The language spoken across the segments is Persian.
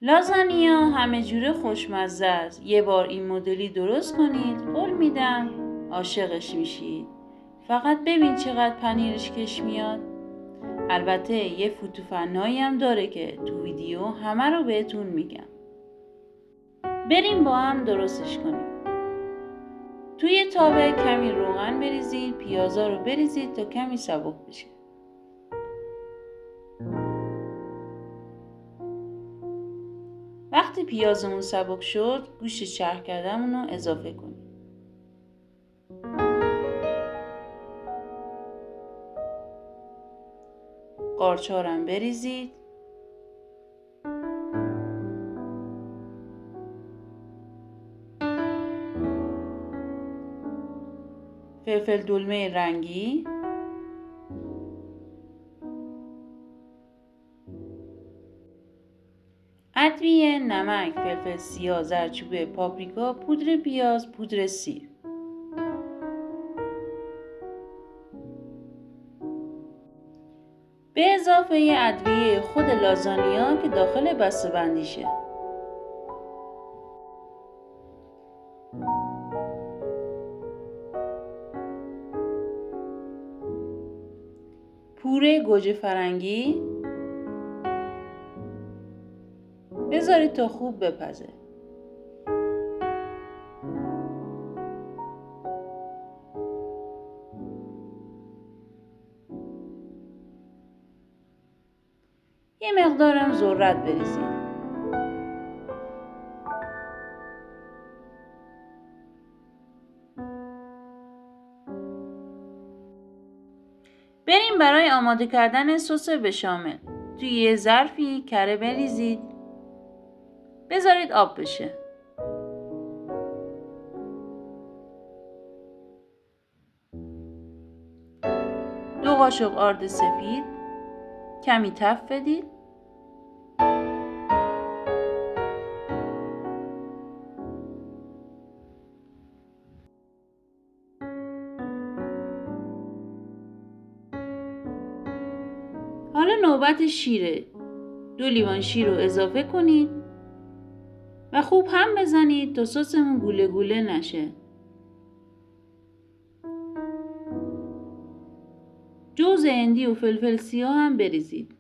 لازانیا همه جوره خوشمزه است. یه بار این مدلی درست کنید، قول میدم عاشقش میشید. فقط ببین چقدر پنیرش کش میاد. البته یه فوتوفنایی هم داره که تو ویدیو همه رو بهتون میگم. بریم با هم درستش کنیم. توی تاوه کمی روغن بریزید، پیازا رو بریزید تا کمی سبک بشه. وقتی پیازمون سبک شد، گوشت شهر کردمون رو اضافه کنید. قارچارم بریزید. فلفل دلمه رنگی، ادویه، نمک، فلفل سیاه، زردچوبه، پاپریکا، پودر پیاز، پودر سیر. به اضافه ادویه خود لازانیا که داخل بسته‌بندیشه. پوره گوجه فرنگی بذارید تا خوب بپزه. یه مقدارم ذرت بریزید. بریم برای آماده کردن سس بشامل. توی یه ظرفی کره بریزید. بذارید آب بشه. دو قاشق آرد سفید، کمی تفت بدید. حالا نوبت شیره. 2 لیوان شیر رو اضافه کنید و خوب هم بزنید تا سسمون گوله گوله نشه. جوز هندی و فلفل سیاه هم بریزید.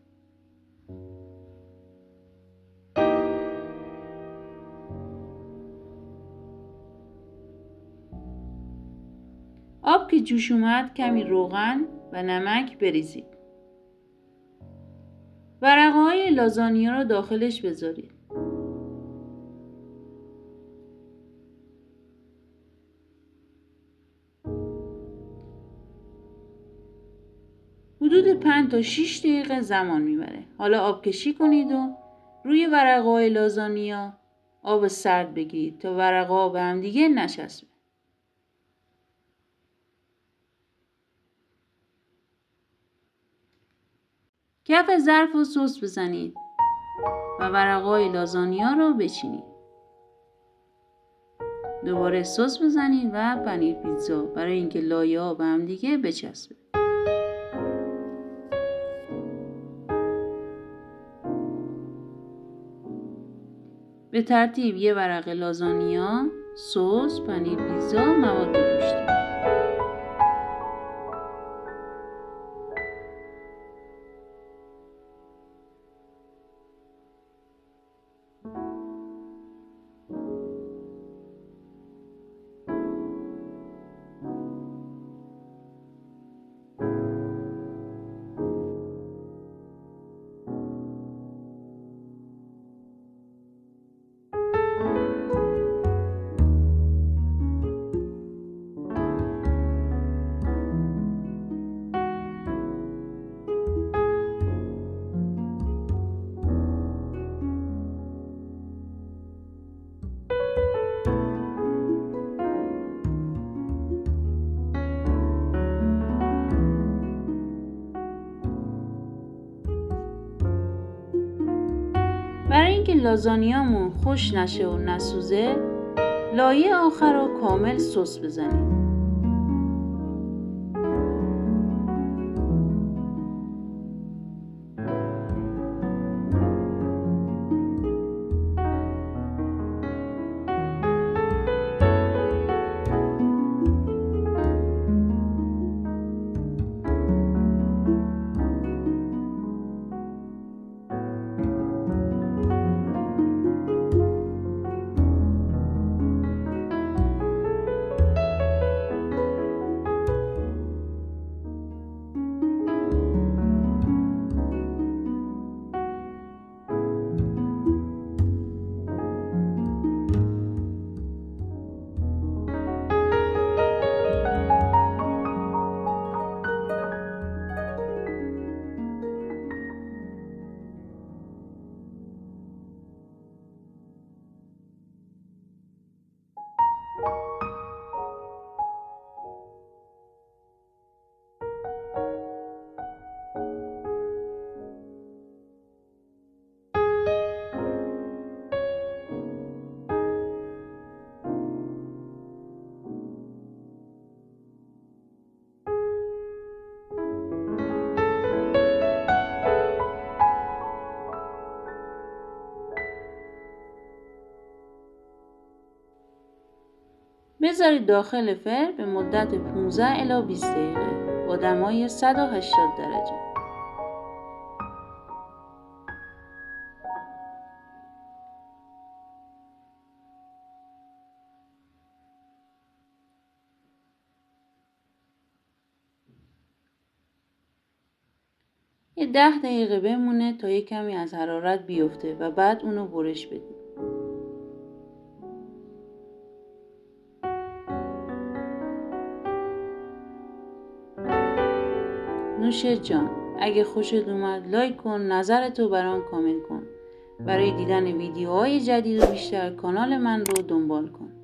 آب که جوش اومد کمی روغن و نمک بریزید. ورقه‌های لازانیا رو داخلش بذارید. حدود 5 تا 6 دقیقه زمان میبره. حالا آب کشی کنید و روی ورقه‌های لازانیا آب سرد بگیرید تا ورقه‌ها به هم دیگه نچسبه. کف ظرف رو سس بزنید و ورقه‌های لازانیا رو بچینید. دوباره سس بزنید و پنیر پیتزا برای اینکه لایه‌ها به هم دیگه بچسبه. به ترتیب یه ورقه لازانیا، سس، پنیر پیتزا، مواد گوشتی. برای اینکه لازانیامون خوش نشه و نسوزه، لایه آخر رو کامل سس بزنید. بذارید داخل فر به مدت 15 الی 20 دقیقه با دمای 180 درجه. یه 10 دقیقه بمونه تا یه کمی از حرارت بیفته و بعد اونو برش بدید. نوش جان. اگه خوشت اومد لایک کن، نظرتو برام کامنت کن. برای دیدن ویدیوهای جدید و بیشتر کانال من رو دنبال کن.